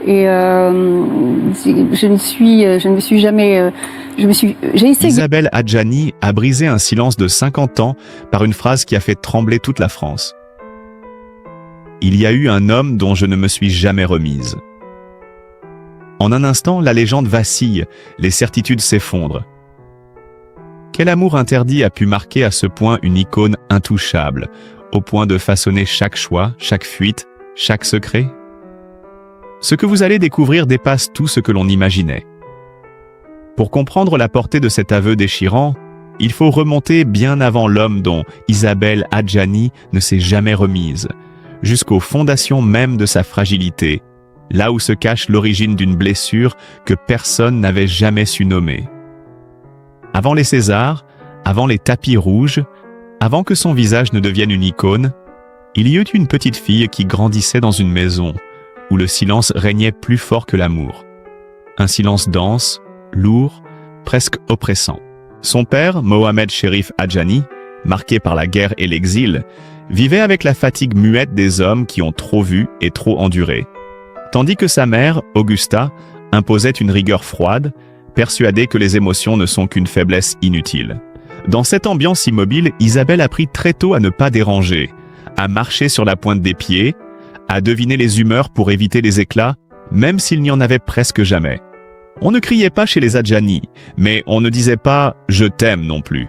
Et je ne me suis jamais... j'ai essayé... Isabelle Adjani a brisé un silence de 50 ans par une phrase qui a fait trembler toute la France. Il y a eu un homme dont je ne me suis jamais remise. En un instant, la légende vacille, les certitudes s'effondrent. Quel amour interdit a pu marquer à ce point une icône intouchable, au point de façonner chaque choix, chaque fuite, chaque secret? Ce que vous allez découvrir dépasse tout ce que l'on imaginait. Pour comprendre la portée de cet aveu déchirant, il faut remonter bien avant l'homme dont Isabelle Adjani ne s'est jamais remise, jusqu'aux fondations même de sa fragilité, là où se cache l'origine d'une blessure que personne n'avait jamais su nommer. Avant les Césars, avant les tapis rouges, avant que son visage ne devienne une icône, il y eut une petite fille qui grandissait dans une maison où le silence régnait plus fort que l'amour. Un silence dense, lourd, presque oppressant. Son père, Mohamed Cherif Adjani, marqué par la guerre et l'exil, vivait avec la fatigue muette des hommes qui ont trop vu et trop enduré. Tandis que sa mère, Augusta, imposait une rigueur froide, persuadée que les émotions ne sont qu'une faiblesse inutile. Dans cette ambiance immobile, Isabelle apprit très tôt à ne pas déranger, à marcher sur la pointe des pieds, à deviner les humeurs pour éviter les éclats, même s'il n'y en avait presque jamais. On ne criait pas chez les Adjani, mais on ne disait pas « je t'aime » non plus.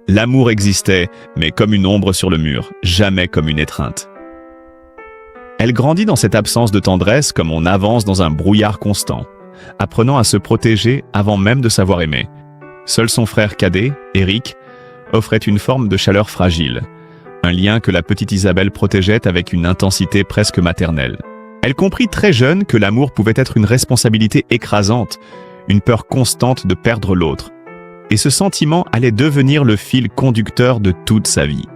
L'amour existait, mais comme une ombre sur le mur, jamais comme une étreinte. Elle grandit dans cette absence de tendresse comme on avance dans un brouillard constant, apprenant à se protéger avant même de savoir aimer. Seul son frère cadet, Eric, offrait une forme de chaleur fragile, un lien que la petite Isabelle protégeait avec une intensité presque maternelle. Elle comprit très jeune que l'amour pouvait être une responsabilité écrasante, une peur constante de perdre l'autre. Et ce sentiment allait devenir le fil conducteur de toute sa vie.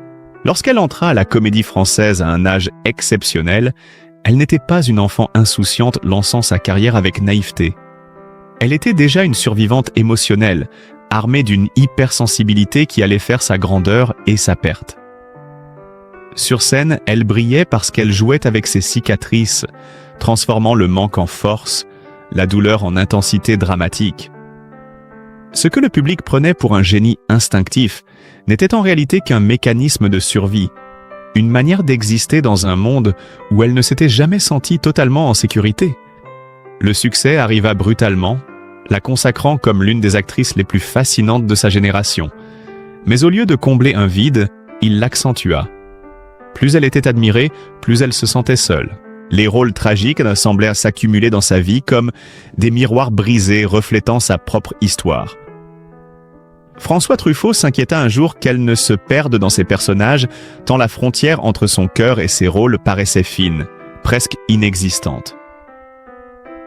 Lorsqu'elle entra à la Comédie Française à un âge exceptionnel, elle n'était pas une enfant insouciante lançant sa carrière avec naïveté. Elle était déjà une survivante émotionnelle, armée d'une hypersensibilité qui allait faire sa grandeur et sa perte. Sur scène, elle brillait parce qu'elle jouait avec ses cicatrices, transformant le manque en force, la douleur en intensité dramatique. Ce que le public prenait pour un génie instinctif n'était en réalité qu'un mécanisme de survie, une manière d'exister dans un monde où elle ne s'était jamais sentie totalement en sécurité. Le succès arriva brutalement, la consacrant comme l'une des actrices les plus fascinantes de sa génération. Mais au lieu de combler un vide, il l'accentua. Plus elle était admirée, plus elle se sentait seule. Les rôles tragiques semblaient s'accumuler dans sa vie comme des miroirs brisés reflétant sa propre histoire. François Truffaut s'inquiéta un jour qu'elle ne se perde dans ses personnages, tant la frontière entre son cœur et ses rôles paraissait fine, presque inexistante.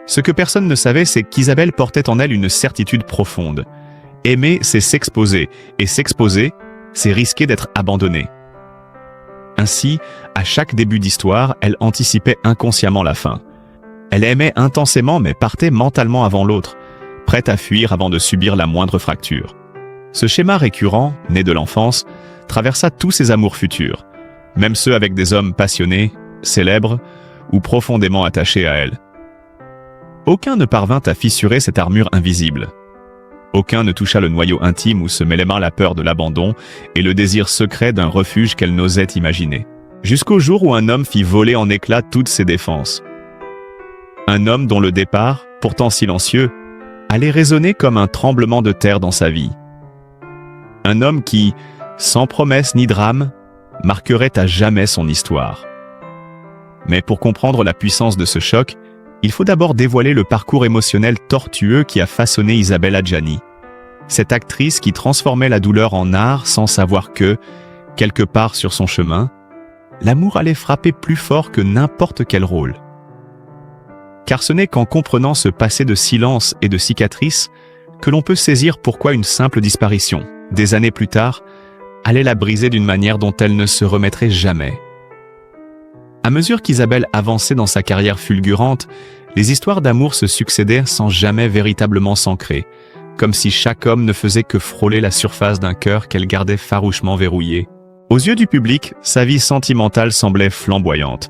Ce que personne ne savait, c'est qu'Isabelle portait en elle une certitude profonde. Aimer, c'est s'exposer, et s'exposer, c'est risquer d'être abandonné. Ainsi, à chaque début d'histoire, elle anticipait inconsciemment la fin. Elle aimait intensément mais partait mentalement avant l'autre, prête à fuir avant de subir la moindre fracture. Ce schéma récurrent, né de l'enfance, traversa tous ses amours futurs, même ceux avec des hommes passionnés, célèbres ou profondément attachés à elle. Aucun ne parvint à fissurer cette armure invisible. Aucun ne toucha le noyau intime où se mêlaient la peur de l'abandon et le désir secret d'un refuge qu'elle n'osait imaginer. Jusqu'au jour où un homme fit voler en éclats toutes ses défenses. Un homme dont le départ, pourtant silencieux, allait résonner comme un tremblement de terre dans sa vie. Un homme qui, sans promesse ni drame, marquerait à jamais son histoire. Mais pour comprendre la puissance de ce choc, il faut d'abord dévoiler le parcours émotionnel tortueux qui a façonné Isabelle Adjani. Cette actrice qui transformait la douleur en art sans savoir que, quelque part sur son chemin, l'amour allait frapper plus fort que n'importe quel rôle. Car ce n'est qu'en comprenant ce passé de silence et de cicatrices que l'on peut saisir pourquoi une simple disparition, des années plus tard, allait la briser d'une manière dont elle ne se remettrait jamais. À mesure qu'Isabelle avançait dans sa carrière fulgurante, les histoires d'amour se succédaient sans jamais véritablement s'ancrer, comme si chaque homme ne faisait que frôler la surface d'un cœur qu'elle gardait farouchement verrouillé. Aux yeux du public, sa vie sentimentale semblait flamboyante,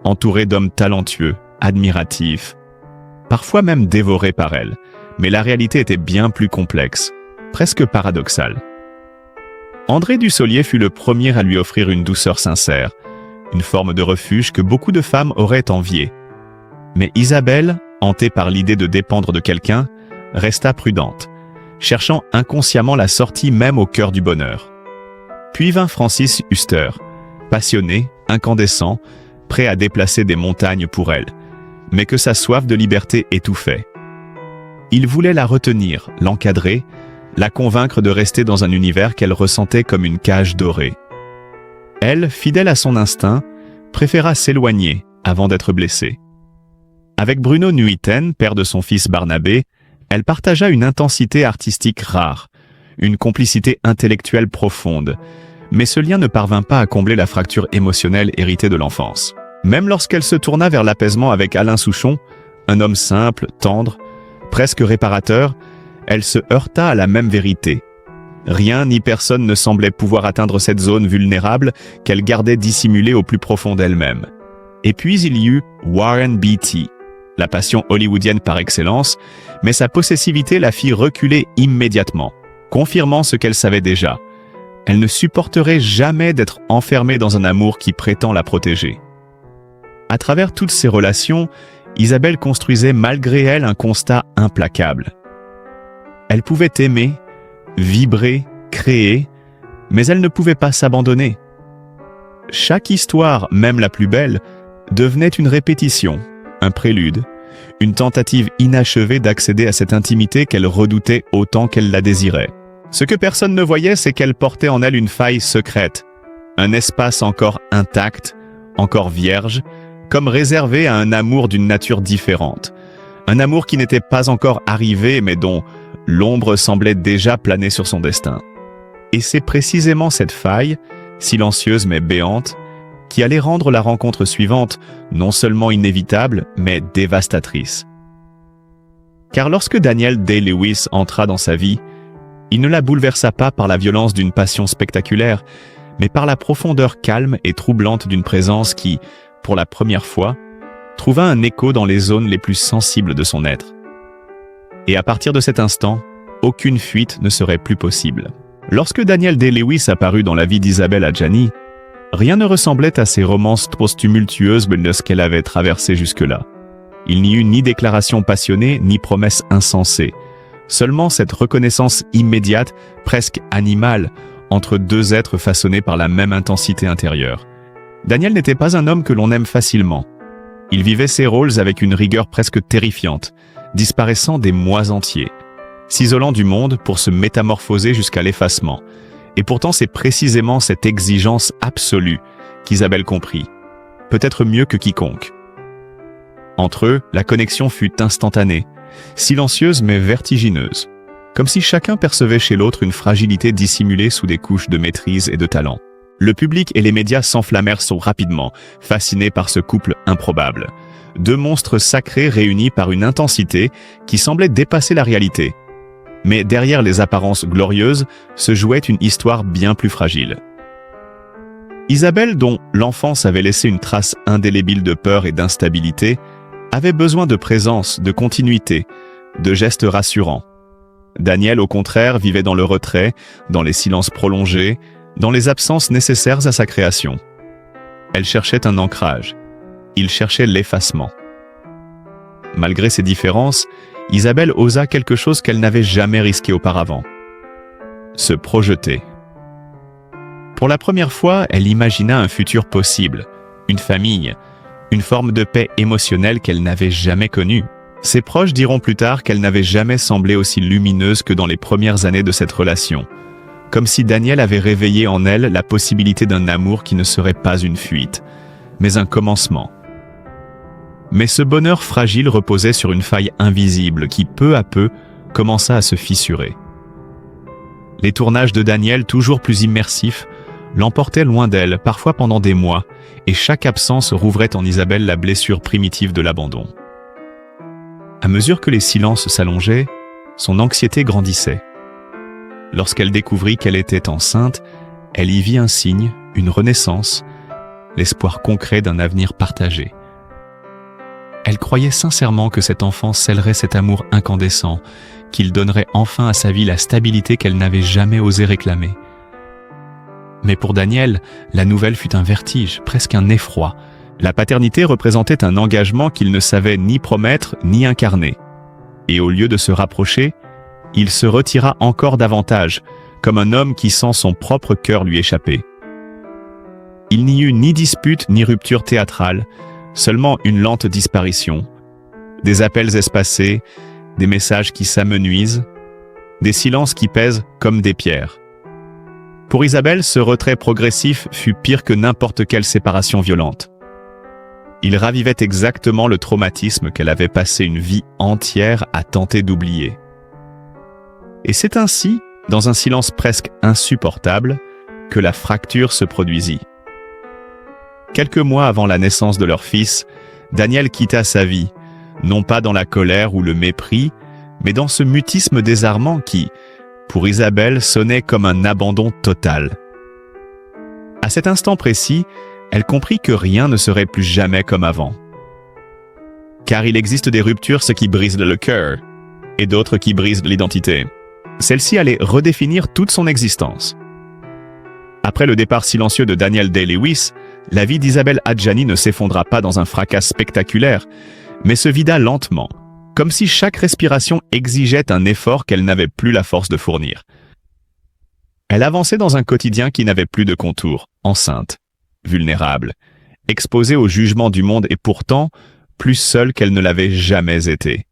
entourée d'hommes talentueux, admiratif, parfois même dévoré par elle. Mais la réalité était bien plus complexe, presque paradoxale. André Dussolier fut le premier à lui offrir une douceur sincère, une forme de refuge que beaucoup de femmes auraient enviée. Mais Isabelle, hantée par l'idée de dépendre de quelqu'un, resta prudente, cherchant inconsciemment la sortie même au cœur du bonheur. Puis vint Francis Huster, passionné, incandescent, prêt à déplacer des montagnes pour elle, mais que sa soif de liberté étouffait. Il voulait la retenir, l'encadrer, la convaincre de rester dans un univers qu'elle ressentait comme une cage dorée. Elle, fidèle à son instinct, préféra s'éloigner avant d'être blessée. Avec Bruno Nuiten, père de son fils Barnabé, elle partagea une intensité artistique rare, une complicité intellectuelle profonde, mais ce lien ne parvint pas à combler la fracture émotionnelle héritée de l'enfance. Même lorsqu'elle se tourna vers l'apaisement avec Alain Souchon, un homme simple, tendre, presque réparateur, elle se heurta à la même vérité. Rien ni personne ne semblait pouvoir atteindre cette zone vulnérable qu'elle gardait dissimulée au plus profond d'elle-même. Et puis il y eut Warren Beatty, la passion hollywoodienne par excellence, mais sa possessivité la fit reculer immédiatement, confirmant ce qu'elle savait déjà. Elle ne supporterait jamais d'être enfermée dans un amour qui prétend la protéger. À travers toutes ces relations, Isabelle construisait malgré elle un constat implacable. Elle pouvait aimer, vibrer, créer, mais elle ne pouvait pas s'abandonner. Chaque histoire, même la plus belle, devenait une répétition, un prélude, une tentative inachevée d'accéder à cette intimité qu'elle redoutait autant qu'elle la désirait. Ce que personne ne voyait, c'est qu'elle portait en elle une faille secrète, un espace encore intact, encore vierge, comme réservé à un amour d'une nature différente. Un amour qui n'était pas encore arrivé, mais dont l'ombre semblait déjà planer sur son destin. Et c'est précisément cette faille, silencieuse mais béante, qui allait rendre la rencontre suivante non seulement inévitable, mais dévastatrice. Car lorsque Daniel Day-Lewis entra dans sa vie, il ne la bouleversa pas par la violence d'une passion spectaculaire, mais par la profondeur calme et troublante d'une présence qui, pour la première fois, trouva un écho dans les zones les plus sensibles de son être. Et à partir de cet instant, aucune fuite ne serait plus possible. Lorsque Daniel Day-Lewis apparut dans la vie d'Isabelle Adjani, rien ne ressemblait à ces romances trop tumultueuses de ce qu'elle avait traversé jusque-là. Il n'y eut ni déclaration passionnée, ni promesse insensée. Seulement cette reconnaissance immédiate, presque animale, entre deux êtres façonnés par la même intensité intérieure. Daniel n'était pas un homme que l'on aime facilement. Il vivait ses rôles avec une rigueur presque terrifiante, disparaissant des mois entiers, s'isolant du monde pour se métamorphoser jusqu'à l'effacement. Et pourtant c'est précisément cette exigence absolue qu'Isabelle comprit, peut-être mieux que quiconque. Entre eux, la connexion fut instantanée, silencieuse mais vertigineuse, comme si chacun percevait chez l'autre une fragilité dissimulée sous des couches de maîtrise et de talent. Le public et les médias s'enflammèrent rapidement, fascinés par ce couple improbable. Deux monstres sacrés réunis par une intensité qui semblait dépasser la réalité. Mais derrière les apparences glorieuses se jouait une histoire bien plus fragile. Isabelle, dont l'enfance avait laissé une trace indélébile de peur et d'instabilité, avait besoin de présence, de continuité, de gestes rassurants. Daniel, au contraire, vivait dans le retrait, dans les silences prolongés, dans les absences nécessaires à sa création. Elle cherchait un ancrage. Il cherchait l'effacement. Malgré ces différences, Isabelle osa quelque chose qu'elle n'avait jamais risqué auparavant. Se projeter. Pour la première fois, elle imagina un futur possible, une famille, une forme de paix émotionnelle qu'elle n'avait jamais connue. Ses proches diront plus tard qu'elle n'avait jamais semblé aussi lumineuse que dans les premières années de cette relation, comme si Daniel avait réveillé en elle la possibilité d'un amour qui ne serait pas une fuite, mais un commencement. Mais ce bonheur fragile reposait sur une faille invisible qui, peu à peu, commença à se fissurer. Les tournages de Daniel, toujours plus immersifs, l'emportaient loin d'elle, parfois pendant des mois, et chaque absence rouvrait en Isabelle la blessure primitive de l'abandon. À mesure que les silences s'allongeaient, son anxiété grandissait. Lorsqu'elle découvrit qu'elle était enceinte, elle y vit un signe, une renaissance, l'espoir concret d'un avenir partagé. Elle croyait sincèrement que cet enfant scellerait cet amour incandescent, qu'il donnerait enfin à sa vie la stabilité qu'elle n'avait jamais osé réclamer. Mais pour Daniel, la nouvelle fut un vertige, presque un effroi. La paternité représentait un engagement qu'il ne savait ni promettre ni incarner. Et au lieu de se rapprocher, il se retira encore davantage, comme un homme qui sent son propre cœur lui échapper. Il n'y eut ni dispute ni rupture théâtrale, seulement une lente disparition, des appels espacés, des messages qui s'amenuisent, des silences qui pèsent comme des pierres. Pour Isabelle, ce retrait progressif fut pire que n'importe quelle séparation violente. Il ravivait exactement le traumatisme qu'elle avait passé une vie entière à tenter d'oublier. Et c'est ainsi, dans un silence presque insupportable, que la fracture se produisit. Quelques mois avant la naissance de leur fils, Daniel quitta sa vie, non pas dans la colère ou le mépris, mais dans ce mutisme désarmant qui, pour Isabelle, sonnait comme un abandon total. À cet instant précis, elle comprit que rien ne serait plus jamais comme avant. Car il existe des ruptures qui brisent le cœur, et d'autres qui brisent l'identité. Celle-ci allait redéfinir toute son existence. Après le départ silencieux de Daniel Day-Lewis, la vie d'Isabelle Adjani ne s'effondra pas dans un fracas spectaculaire, mais se vida lentement, comme si chaque respiration exigeait un effort qu'elle n'avait plus la force de fournir. Elle avançait dans un quotidien qui n'avait plus de contours, enceinte, vulnérable, exposée au jugement du monde et pourtant plus seule qu'elle ne l'avait jamais été.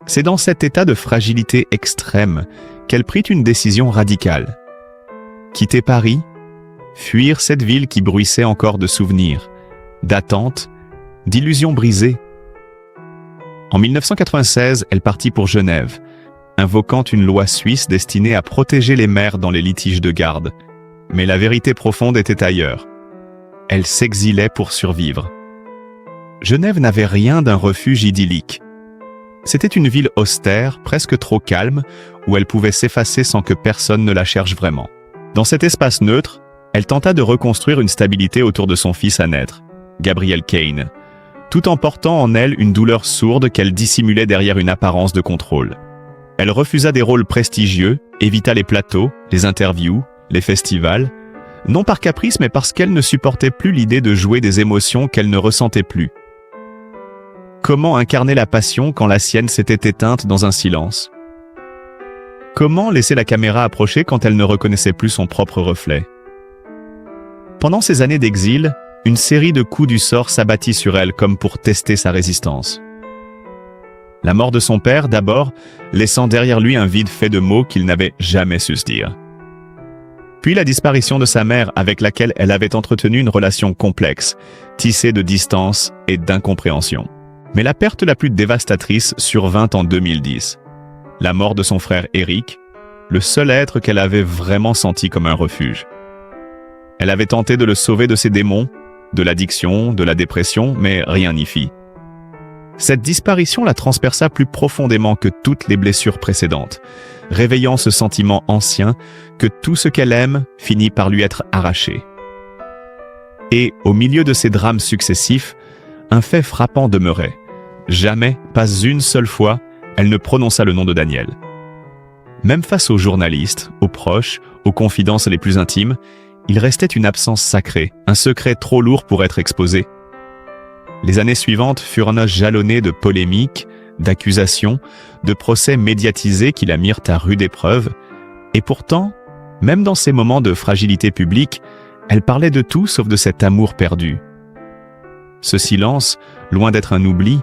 C'est dans cet état de fragilité extrême qu'elle prit une décision radicale. Quitter Paris, fuir cette ville qui bruissait encore de souvenirs, d'attentes, d'illusions brisées. En 1996, elle partit pour Genève, invoquant une loi suisse destinée à protéger les mères dans les litiges de garde. Mais la vérité profonde était ailleurs. Elle s'exilait pour survivre. Genève n'avait rien d'un refuge idyllique. C'était une ville austère, presque trop calme, où elle pouvait s'effacer sans que personne ne la cherche vraiment. Dans cet espace neutre, elle tenta de reconstruire une stabilité autour de son fils à naître, Gabriel Kane, tout en portant en elle une douleur sourde qu'elle dissimulait derrière une apparence de contrôle. Elle refusa des rôles prestigieux, évita les plateaux, les interviews, les festivals, non par caprice mais parce qu'elle ne supportait plus l'idée de jouer des émotions qu'elle ne ressentait plus. Comment incarner la passion quand la sienne s'était éteinte dans un silence? Comment laisser la caméra approcher quand elle ne reconnaissait plus son propre reflet? Pendant ces années d'exil, une série de coups du sort s'abattit sur elle comme pour tester sa résistance. La mort de son père d'abord, laissant derrière lui un vide fait de mots qu'il n'avait jamais su se dire. Puis la disparition de sa mère avec laquelle elle avait entretenu une relation complexe, tissée de distance et d'incompréhension. Mais la perte la plus dévastatrice survint en 2010. La mort de son frère Eric, le seul être qu'elle avait vraiment senti comme un refuge. Elle avait tenté de le sauver de ses démons, de l'addiction, de la dépression, mais rien n'y fit. Cette disparition la transperça plus profondément que toutes les blessures précédentes, réveillant ce sentiment ancien que tout ce qu'elle aime finit par lui être arraché. Et, au milieu de ces drames successifs, un fait frappant demeurait. Jamais, pas une seule fois, elle ne prononça le nom de Daniel. Même face aux journalistes, aux proches, aux confidences les plus intimes, il restait une absence sacrée, un secret trop lourd pour être exposé. Les années suivantes furent jalonnées de polémiques, d'accusations, de procès médiatisés qui la mirent à rude épreuve, et pourtant, même dans ces moments de fragilité publique, elle parlait de tout sauf de cet amour perdu. Ce silence, loin d'être un oubli,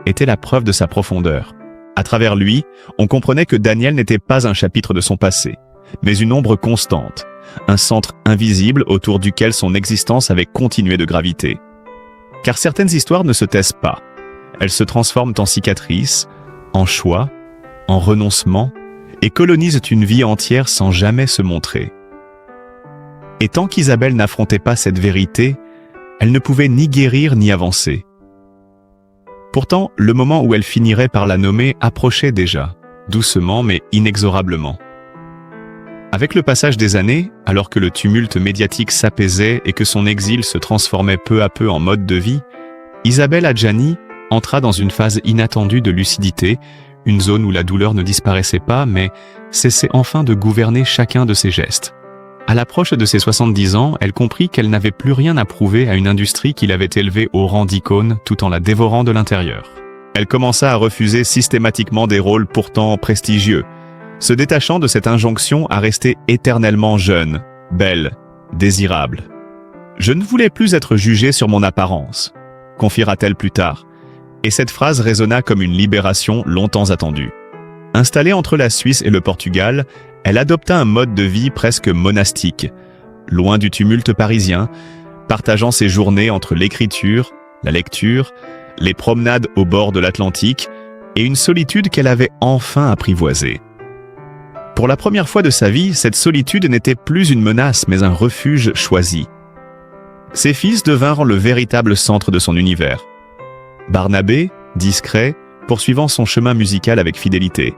était la preuve de sa profondeur. À travers lui, on comprenait que Daniel n'était pas un chapitre de son passé, mais une ombre constante, un centre invisible autour duquel son existence avait continué de graviter. Car certaines histoires ne se taisent pas. Elles se transforment en cicatrices, en choix, en renoncements, et colonisent une vie entière sans jamais se montrer. Et tant qu'Isabelle n'affrontait pas cette vérité, elle ne pouvait ni guérir ni avancer. Pourtant, le moment où elle finirait par la nommer approchait déjà, doucement mais inexorablement. Avec le passage des années, alors que le tumulte médiatique s'apaisait et que son exil se transformait peu à peu en mode de vie, Isabelle Adjani, entra dans une phase inattendue de lucidité, une zone où la douleur ne disparaissait pas, mais cessait enfin de gouverner chacun de ses gestes. À l'approche de ses 70 ans, elle comprit qu'elle n'avait plus rien à prouver à une industrie qui l'avait élevée au rang d'icône tout en la dévorant de l'intérieur. Elle commença à refuser systématiquement des rôles pourtant prestigieux, se détachant de cette injonction à rester éternellement jeune, belle, désirable. « Je ne voulais plus être jugée sur mon apparence », confiera-t-elle plus tard, et cette phrase résonna comme une libération longtemps attendue. Installée entre la Suisse et le Portugal, elle adopta un mode de vie presque monastique, loin du tumulte parisien, partageant ses journées entre l'écriture, la lecture, les promenades au bord de l'Atlantique et une solitude qu'elle avait enfin apprivoisée. Pour la première fois de sa vie, cette solitude n'était plus une menace mais un refuge choisi. Ses fils devinrent le véritable centre de son univers. Barnabé, discret, poursuivant son chemin musical avec fidélité.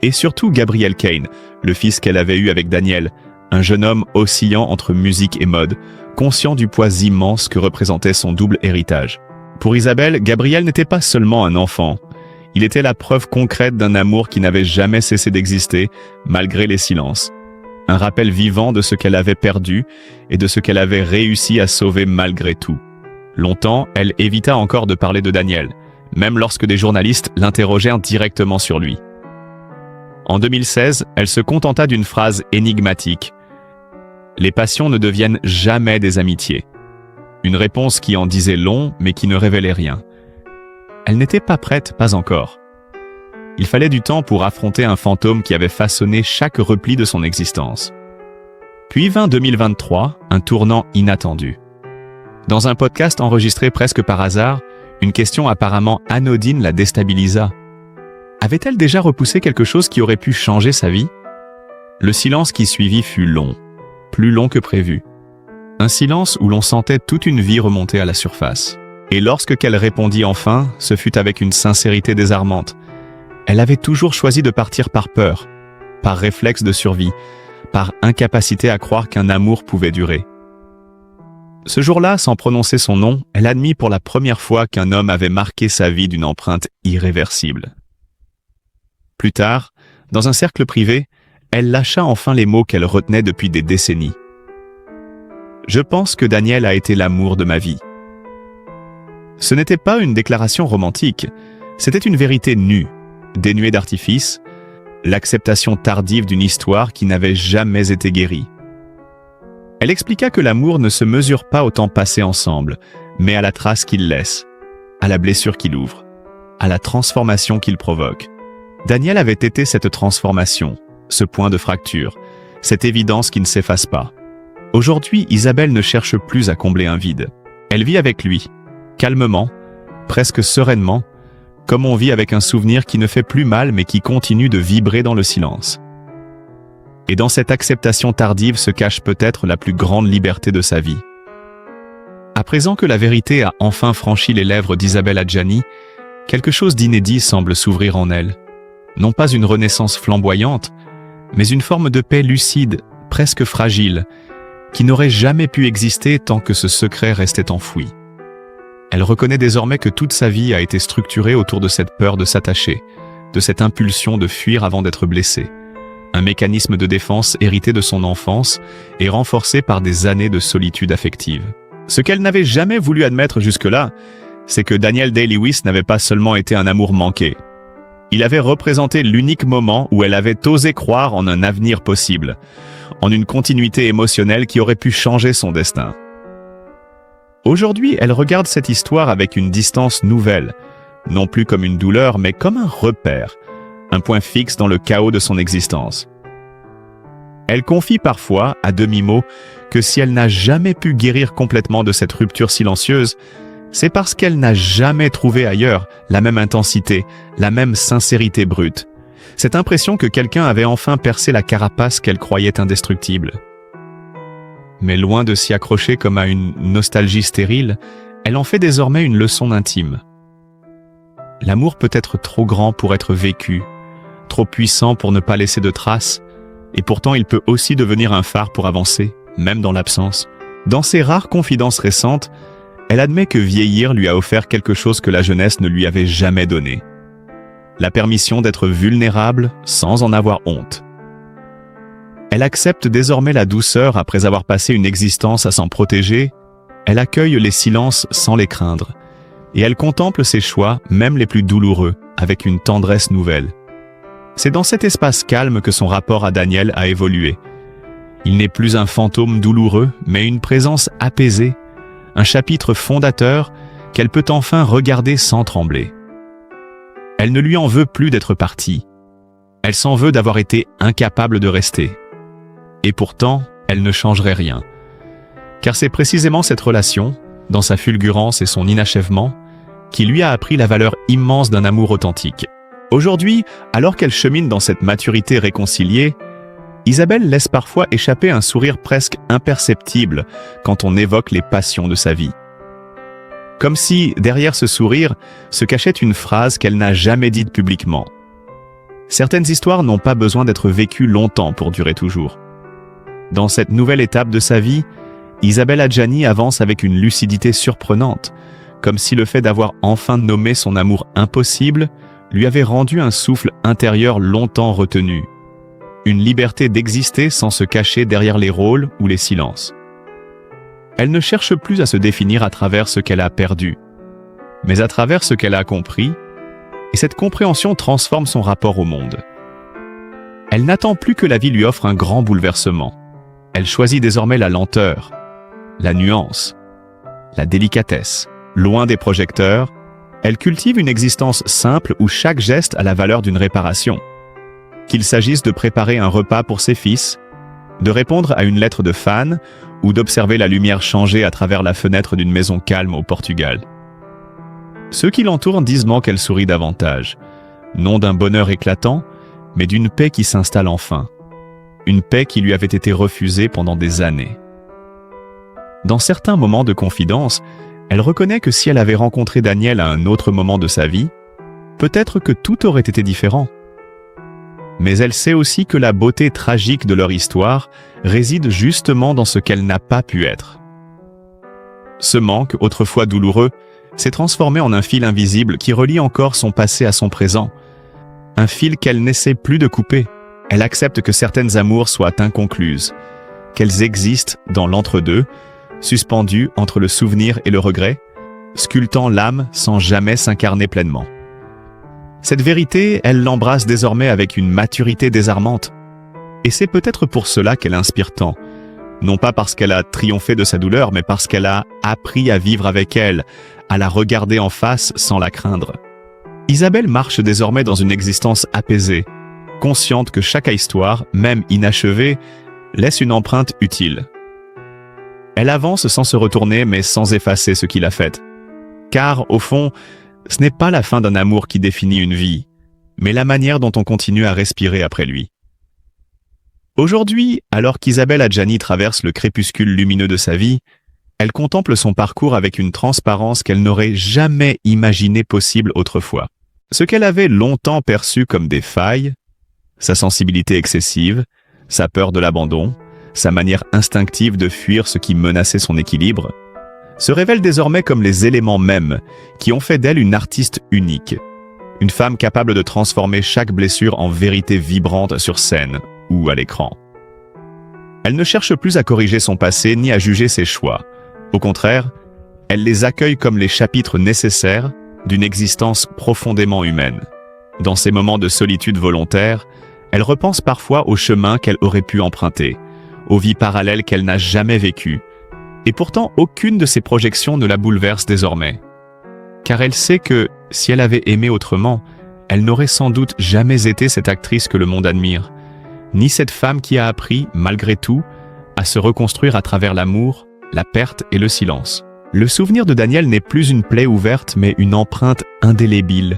Et surtout Gabriel Kane, le fils qu'elle avait eu avec Daniel, un jeune homme oscillant entre musique et mode, conscient du poids immense que représentait son double héritage. Pour Isabelle, Gabriel n'était pas seulement un enfant. Il était la preuve concrète d'un amour qui n'avait jamais cessé d'exister, malgré les silences. Un rappel vivant de ce qu'elle avait perdu et de ce qu'elle avait réussi à sauver malgré tout. Longtemps, elle évita encore de parler de Daniel, même lorsque des journalistes l'interrogèrent directement sur lui. En 2016, elle se contenta d'une phrase énigmatique. « Les passions ne deviennent jamais des amitiés ». Une réponse qui en disait long, mais qui ne révélait rien. Elle n'était pas prête, pas encore. Il fallait du temps pour affronter un fantôme qui avait façonné chaque repli de son existence. Puis vint 2023, un tournant inattendu. Dans un podcast enregistré presque par hasard, une question apparemment anodine la déstabilisa. Avait-elle déjà repoussé quelque chose qui aurait pu changer sa vie? Le silence qui suivit fut long, plus long que prévu. Un silence où l'on sentait toute une vie remonter à la surface. Et lorsque qu'elle répondit enfin, ce fut avec une sincérité désarmante. Elle avait toujours choisi de partir par peur, par réflexe de survie, par incapacité à croire qu'un amour pouvait durer. Ce jour-là, sans prononcer son nom, elle admit pour la première fois qu'un homme avait marqué sa vie d'une empreinte irréversible. Plus tard, dans un cercle privé, elle lâcha enfin les mots qu'elle retenait depuis des décennies. « Je pense que Daniel a été l'amour de ma vie. » Ce n'était pas une déclaration romantique, c'était une vérité nue, dénuée d'artifice, l'acceptation tardive d'une histoire qui n'avait jamais été guérie. Elle expliqua que l'amour ne se mesure pas au temps passé ensemble, mais à la trace qu'il laisse, à la blessure qu'il ouvre, à la transformation qu'il provoque. Daniel avait été cette transformation, ce point de fracture, cette évidence qui ne s'efface pas. Aujourd'hui, Isabelle ne cherche plus à combler un vide. Elle vit avec lui, calmement, presque sereinement, comme on vit avec un souvenir qui ne fait plus mal mais qui continue de vibrer dans le silence. Et dans cette acceptation tardive se cache peut-être la plus grande liberté de sa vie. À présent que la vérité a enfin franchi les lèvres d'Isabelle Adjani, quelque chose d'inédit semble s'ouvrir en elle. Non pas une renaissance flamboyante, mais une forme de paix lucide, presque fragile, qui n'aurait jamais pu exister tant que ce secret restait enfoui. Elle reconnaît désormais que toute sa vie a été structurée autour de cette peur de s'attacher, de cette impulsion de fuir avant d'être blessée. Un mécanisme de défense hérité de son enfance et renforcé par des années de solitude affective. Ce qu'elle n'avait jamais voulu admettre jusque-là, c'est que Daniel Day-Lewis n'avait pas seulement été un amour manqué. Il avait représenté l'unique moment où elle avait osé croire en un avenir possible, en une continuité émotionnelle qui aurait pu changer son destin. Aujourd'hui, elle regarde cette histoire avec une distance nouvelle, non plus comme une douleur, mais comme un repère, un point fixe dans le chaos de son existence. Elle confie parfois, à demi-mot, que si elle n'a jamais pu guérir complètement de cette rupture silencieuse, c'est parce qu'elle n'a jamais trouvé ailleurs la même intensité, la même sincérité brute. Cette impression que quelqu'un avait enfin percé la carapace qu'elle croyait indestructible. Mais loin de s'y accrocher comme à une nostalgie stérile, elle en fait désormais une leçon intime. L'amour peut être trop grand pour être vécu, trop puissant pour ne pas laisser de traces, et pourtant il peut aussi devenir un phare pour avancer, même dans l'absence. Dans ses rares confidences récentes, Elle admet que vieillir lui a offert quelque chose que la jeunesse ne lui avait jamais donné. La permission d'être vulnérable sans en avoir honte. Elle accepte désormais la douceur après avoir passé une existence à s'en protéger. Elle accueille les silences sans les craindre. Et elle contemple ses choix, même les plus douloureux, avec une tendresse nouvelle. C'est dans cet espace calme que son rapport à Daniel a évolué. Il n'est plus un fantôme douloureux, mais une présence apaisée, un chapitre fondateur qu'elle peut enfin regarder sans trembler. Elle ne lui en veut plus d'être partie. Elle s'en veut d'avoir été incapable de rester. Et pourtant, elle ne changerait rien. Car c'est précisément cette relation, dans sa fulgurance et son inachèvement, qui lui a appris la valeur immense d'un amour authentique. Aujourd'hui, alors qu'elle chemine dans cette maturité réconciliée, Isabelle laisse parfois échapper un sourire presque imperceptible quand on évoque les passions de sa vie. Comme si, derrière ce sourire, se cachait une phrase qu'elle n'a jamais dite publiquement. Certaines histoires n'ont pas besoin d'être vécues longtemps pour durer toujours. Dans cette nouvelle étape de sa vie, Isabelle Adjani avance avec une lucidité surprenante, comme si le fait d'avoir enfin nommé son amour impossible lui avait rendu un souffle intérieur longtemps retenu. Une liberté d'exister sans se cacher derrière les rôles ou les silences. Elle ne cherche plus à se définir à travers ce qu'elle a perdu, mais à travers ce qu'elle a compris, et cette compréhension transforme son rapport au monde. Elle n'attend plus que la vie lui offre un grand bouleversement. Elle choisit désormais la lenteur, la nuance, la délicatesse. Loin des projecteurs, elle cultive une existence simple où chaque geste a la valeur d'une réparation. Qu'il s'agisse de préparer un repas pour ses fils, de répondre à une lettre de fan ou d'observer la lumière changer à travers la fenêtre d'une maison calme au Portugal. Ceux qui l'entourent disent qu'elle sourit davantage, non d'un bonheur éclatant, mais d'une paix qui s'installe enfin. Une paix qui lui avait été refusée pendant des années. Dans certains moments de confidence, elle reconnaît que si elle avait rencontré Daniel à un autre moment de sa vie, peut-être que tout aurait été différent. Mais elle sait aussi que la beauté tragique de leur histoire réside justement dans ce qu'elle n'a pas pu être. Ce manque, autrefois douloureux, s'est transformé en un fil invisible qui relie encore son passé à son présent. Un fil qu'elle n'essaie plus de couper. Elle accepte que certaines amours soient inconcluses, qu'elles existent dans l'entre-deux, suspendues entre le souvenir et le regret, sculptant l'âme sans jamais s'incarner pleinement. Cette vérité, elle l'embrasse désormais avec une maturité désarmante. Et c'est peut-être pour cela qu'elle inspire tant. Non pas parce qu'elle a triomphé de sa douleur, mais parce qu'elle a appris à vivre avec elle, à la regarder en face sans la craindre. Isabelle marche désormais dans une existence apaisée, consciente que chaque histoire, même inachevée, laisse une empreinte utile. Elle avance sans se retourner, mais sans effacer ce qu'il a fait. Car, au fond, ce n'est pas la fin d'un amour qui définit une vie, mais la manière dont on continue à respirer après lui. Aujourd'hui, alors qu'Isabelle Adjani traverse le crépuscule lumineux de sa vie, elle contemple son parcours avec une transparence qu'elle n'aurait jamais imaginé possible autrefois. Ce qu'elle avait longtemps perçu comme des failles, sa sensibilité excessive, sa peur de l'abandon, sa manière instinctive de fuir ce qui menaçait son équilibre, se révèlent désormais comme les éléments mêmes qui ont fait d'elle une artiste unique, une femme capable de transformer chaque blessure en vérité vibrante sur scène ou à l'écran. Elle ne cherche plus à corriger son passé ni à juger ses choix. Au contraire, elle les accueille comme les chapitres nécessaires d'une existence profondément humaine. Dans ces moments de solitude volontaire, elle repense parfois au chemin qu'elle aurait pu emprunter, aux vies parallèles qu'elle n'a jamais vécues, et pourtant aucune de ces projections ne la bouleverse désormais. Car elle sait que, si elle avait aimé autrement, elle n'aurait sans doute jamais été cette actrice que le monde admire, ni cette femme qui a appris, malgré tout, à se reconstruire à travers l'amour, la perte et le silence. Le souvenir de Daniel n'est plus une plaie ouverte, mais une empreinte indélébile,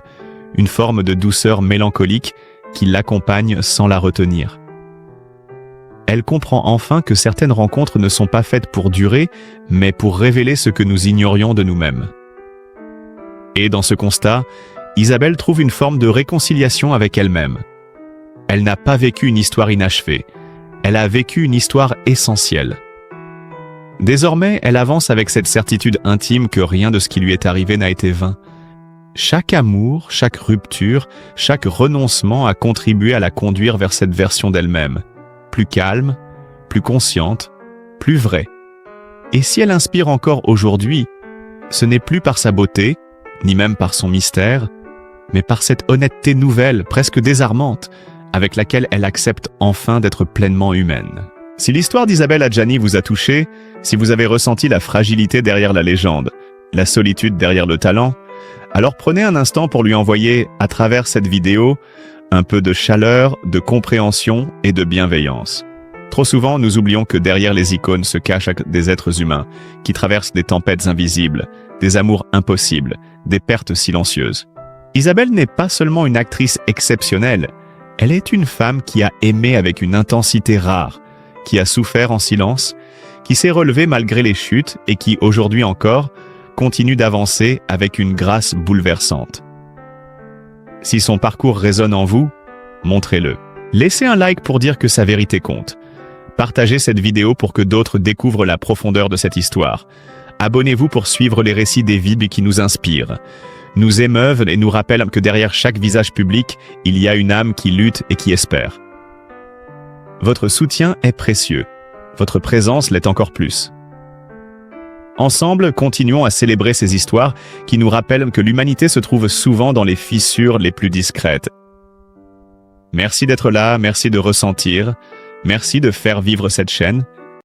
une forme de douceur mélancolique qui l'accompagne sans la retenir. Elle comprend enfin que certaines rencontres ne sont pas faites pour durer, mais pour révéler ce que nous ignorions de nous-mêmes. Et dans ce constat, Isabelle trouve une forme de réconciliation avec elle-même. Elle n'a pas vécu une histoire inachevée, elle a vécu une histoire essentielle. Désormais, elle avance avec cette certitude intime que rien de ce qui lui est arrivé n'a été vain. Chaque amour, chaque rupture, chaque renoncement a contribué à la conduire vers cette version d'elle-même, plus calme, plus consciente, plus vraie. Et si elle inspire encore aujourd'hui, ce n'est plus par sa beauté, ni même par son mystère, mais par cette honnêteté nouvelle, presque désarmante, avec laquelle elle accepte enfin d'être pleinement humaine. Si l'histoire d'Isabelle Adjani vous a touché, si vous avez ressenti la fragilité derrière la légende, la solitude derrière le talent, alors prenez un instant pour lui envoyer, à travers cette vidéo, un peu de chaleur, de compréhension et de bienveillance. Trop souvent, nous oublions que derrière les icônes se cachent des êtres humains qui traversent des tempêtes invisibles, des amours impossibles, des pertes silencieuses. Isabelle n'est pas seulement une actrice exceptionnelle, elle est une femme qui a aimé avec une intensité rare, qui a souffert en silence, qui s'est relevée malgré les chutes et qui, aujourd'hui encore, continue d'avancer avec une grâce bouleversante. Si son parcours résonne en vous, montrez-le. Laissez un like pour dire que sa vérité compte. Partagez cette vidéo pour que d'autres découvrent la profondeur de cette histoire. Abonnez-vous pour suivre les récits des vies qui nous inspirent, nous émeuvent et nous rappellent que derrière chaque visage public, il y a une âme qui lutte et qui espère. Votre soutien est précieux. Votre présence l'est encore plus. Ensemble, continuons à célébrer ces histoires qui nous rappellent que l'humanité se trouve souvent dans les fissures les plus discrètes. Merci d'être là, merci de ressentir, merci de faire vivre cette chaîne